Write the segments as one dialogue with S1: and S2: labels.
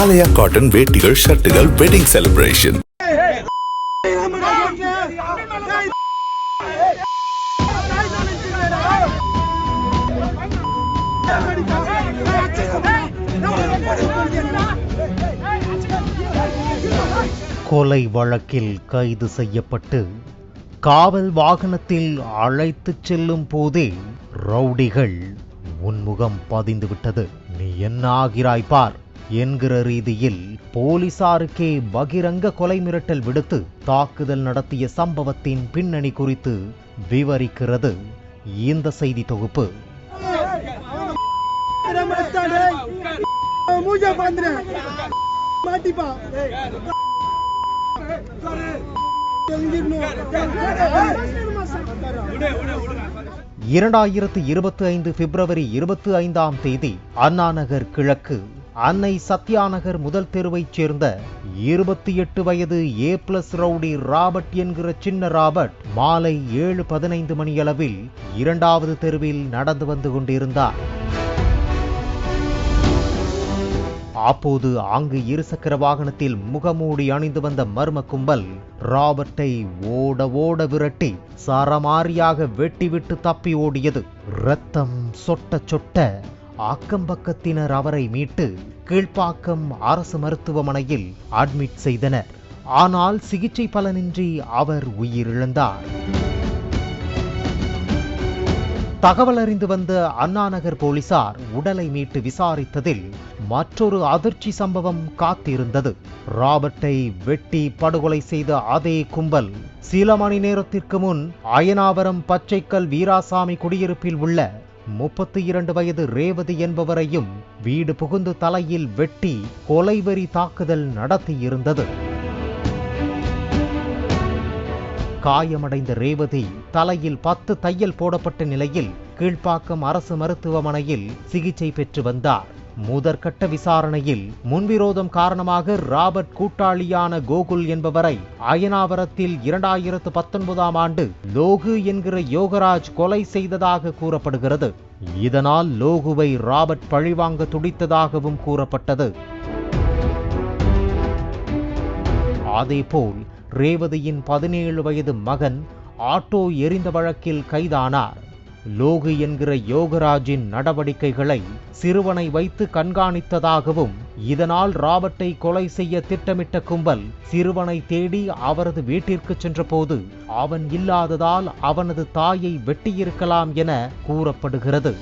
S1: ஆலயா cotton வேட்டிகள் ஷர்ட்டுகள் wedding celebration.
S2: கொலை வழக்கில் கைது செய்யப்பட்டு காவல் வாகனத்தில் அழைத்துச் செல்லும் போதே ரவுடிகள் உன்முகம் பதிந்துவிட்டது. நீ என்ன ஆகிறாய் பார் என்கிற ரீதியில் போலீசாருக்கே பகிரங்க கொலை மிரட்டல் விடுத்து தாக்குதல் நடத்திய சம்பவத்தின் பின்னணி குறித்து விவரிக்கிறது இந்த செய்தி தொகுப்பு. பிப்ரவரி 25 அண்ணாநகர் கிழக்கு அன்னை சத்யாநகர் முதல் தெருவைச் சேர்ந்த 28 வயது A+ ரவுடி ராபர்ட் என்கிற சின்ன ராபர்ட் மாலை 7:15 மணியளவில் 2வது தெருவில் நடந்து வந்து கொண்டிருந்தார். அப்போது அங்கு இருசக்கர வாகனத்தில் முகமூடி அணிந்து வந்த மர்ம கும்பல் ராபர்ட்டை ஓட ஓட விரட்டி சரமாரியாக வெட்டிவிட்டு தப்பி ஓடியது. இரத்தம் சொட்ட சொட்ட அக்கம்பக்கத்தினர் அவரை மீட்டு கீழ்ப்பாக்கம் அரசு மருத்துவமனையில் அட்மிட் செய்தனர். ஆனால் சிகிச்சை பலனின்றி அவர் உயிரிழந்தார். தகவல் அறிந்து வந்த அண்ணாநகர் போலீசார் உடலை மீட்டு விசாரித்ததில் மற்றொரு அதிர்ச்சி சம்பவம் காத்திருந்தது. ராபர்ட்டை வெட்டி படுகொலை செய்த அதே கும்பல் சில மணி நேரத்திற்கு முன் அயனாவரம் பச்சைக்கல் வீராசாமி குடியிருப்பில் உள்ள 32 வயது ரேவதி என்பவரையும் வீடு புகுந்து தலையில் வெட்டி கொலைவெறி தாக்குதல் நடத்தியிருந்தது. காயமடைந்த ரேவதி தலையில் 10 தையல் போடப்பட்ட நிலையில் கீழ்ப்பாக்கம் அரசு மருத்துவமனையில் சிகிச்சை பெற்று வந்தார். முதற்கட்ட விசாரணையில் முன்விரோதம் காரணமாக ராபர்ட் கூட்டாளியான கோகுல் என்பவரை அயனாவரத்தில் 2019 ஆண்டு லோகு என்கிற யோகராஜ் கொலை செய்ததாக கூறப்படுகிறது. இதனால் லோகுவை ராபர்ட் பழிவாங்க துடித்ததாகவும் கூறப்பட்டது. அதேபோல் ரேவதியின் 17 வயது மகன் ஆட்டோ எரிந்த வழக்கில் கைதானார். லோகு என்கிற யோகராஜின் நடவடிக்கைகளை சிறுவனை வைத்து கண்காணித்ததாகவும் இதனால் ராபர்ட்டை கொலை செய்ய திட்டமிட்ட கும்பல் சிறுவனை தேடி அவரது வீட்டிற்கு சென்றபோது அவன் இல்லாததால் அவனது தாயை வெட்டியிருக்கலாம் என கூறப்படுகிறது.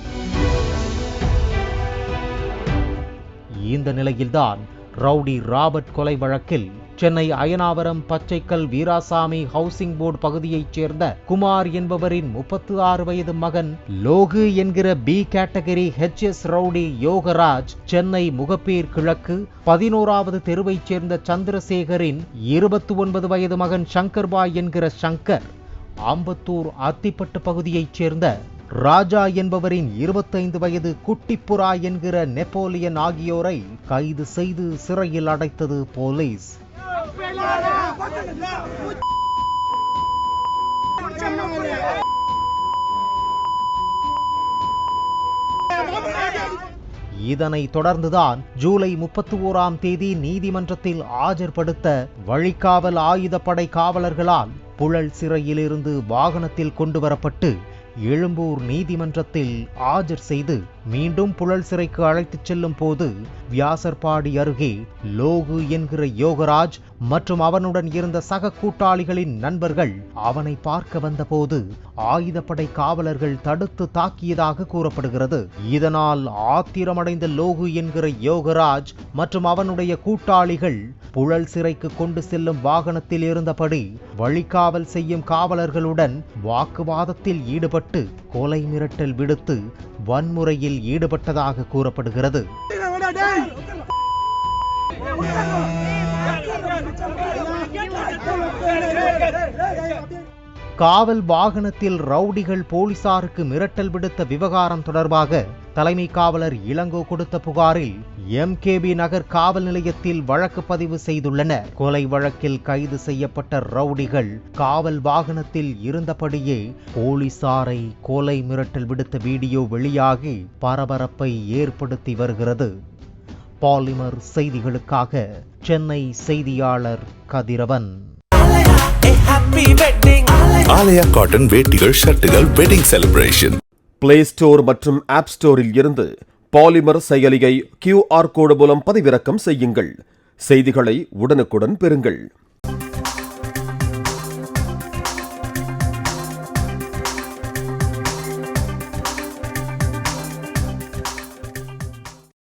S2: இந்த நிலையில்தான் ரவுடி ராபர்ட் கொலை வழக்கில் சென்னை அயனாவரம் பச்சைக்கல் வீராசாமி ஹவுசிங் போர்டு பகுதியைச் சேர்ந்த குமார் என்பவரின் 36 வயது மகன் லோகு என்கிற B category HS rowdy Yogaraj Chennai Mogappair கிழக்கு 11வது தெருவைச் சேர்ந்த சந்திரசேகரின் 29 வயது மகன் சங்கர்பாய் என்கிற சங்கர், ஆம்பத்தூர் அத்திப்பட்டு பகுதியைச் சேர்ந்த ராஜா என்பவரின் 25 வயது குட்டிப்புறா என்கிற நெப்போலியன் ஆகியோரை கைது செய்து சிறையில் அடைத்தது போலீஸ். இதனைத் தொடர்ந்துதான் ஜூலை 31 நீதிமன்றத்தில் ஆஜர்படுத்த வழிகாவல் ஆயுதப்படை காவலர்களால் புழல் சிறையிலிருந்து வாகனத்தில் கொண்டுவரப்பட்டு எழும்பூர் நீதிமன்றத்தில் ஆஜர் செய்து மீண்டும் புழல் சிறைக்கு அழைத்துச் செல்லும் போது வியாசர்பாடி அருகே லோகு என்கிற யோகராஜ் மற்றும் அவனுடன் இருந்த சக கூட்டாளிகளின் நண்பர்கள் அவனை பார்க்க வந்தபோது ஆயுதப்படை காவலர்கள் தடுத்து தாக்கியதாக கூறப்படுகிறது. இதனால் ஆத்திரமடைந்த லோகு என்கிற யோகராஜ் மற்றும் அவனுடைய கூட்டாளிகள் புழல் சிறைக்கு கொண்டு செல்லும் வாகனத்தில் இருந்தபடி வழிகாவல் செய்யும் காவலர்களுடன் வாக்குவாதத்தில் ஈடுபட்டு கொலை மிரட்டல் விடுத்து வன்முறையில் ஈடுபட்டதாக கூறப்படுகிறது. காவல் வாகனத்தில் ரவுடிகள் போலீசாருக்கு மிரட்டல் விடுத்த விவகாரம் தொடர்பாக தலைமை காவலர் இளங்கோ கொடுத்த புகாரில் MKB நகர் காவல் நிலையத்தில் வழக்கு பதிவு செய்துள்ளனர். கொலை வழக்கில் கைது செய்யப்பட்ட ரவுடிகள் காவல் வாகனத்தில் இருந்தபடியே போலீசாரை கொலை மிரட்டல் விடுத்த வீடியோ வெளியாகி பரபரப்பை ஏற்படுத்தி வருகிறது. பாலிமர் செய்திகளுக்காக சென்னை செய்தியாளர் கதிரவன்.
S1: ஆலயா காட்டன் வேட்டிகள் ஷர்ட்டுகள் வெட்டிங் செலிப்ரேஷன்.
S3: பிளே ஸ்டோர் மற்றும் ஆப் ஸ்டோரில் இருந்து பாலிமர் செயலியை QR கோடு மூலம் பதிவிறக்கம் செய்யுங்கள். செய்திகளை உடனுக்குடன் பெறுங்கள்.